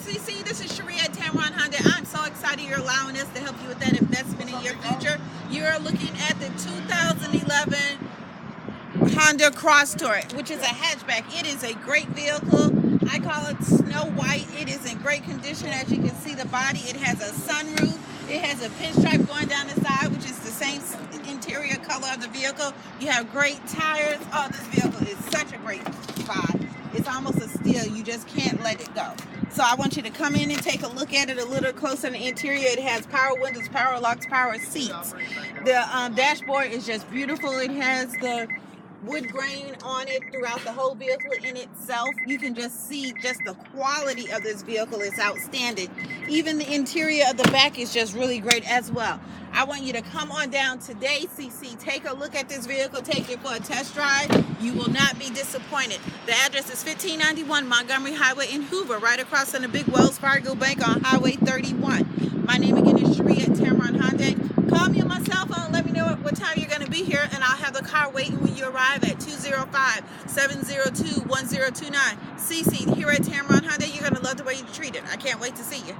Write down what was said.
CC. This is Cherie at Tameron Hyundai. I'm so excited you're allowing us to help you with that investment in your future. You're looking at the 2011 Honda Crosstour, which is a hatchback. It is a great vehicle. I call it Snow White. It is in great condition. As you can see, the body, it has a sunroof. It has a pinstripe going down the side, which is the same interior color of the vehicle. You have great tires. Oh, this vehicle is such a great spot. It's almost a steal. You just can't let it go. So I want you to come in and take a look at it a little closer in the interior. It has power windows, power locks, power seats. The dashboard is just beautiful. It has the wood grain on it throughout the whole vehicle in itself. You can just see just the quality of this vehicle is outstanding. Even the interior of the back is just really great as well. I want you to come on down today, CC. Take a look at this vehicle. Take it for a test drive. You will not be disappointed. The address is 1591 Montgomery Highway in Hoover, right across from the big Wells Fargo Bank on Highway 31. My name again is Cherie at Tameron Hyundai. Call me on my cell phone. Let me know what time you're going to be here, and I'll have the car waiting when you arrive at 205-702-1029. CeCe here at Tameron Hyundai. You're going to love the way you're treated. I can't wait to see you.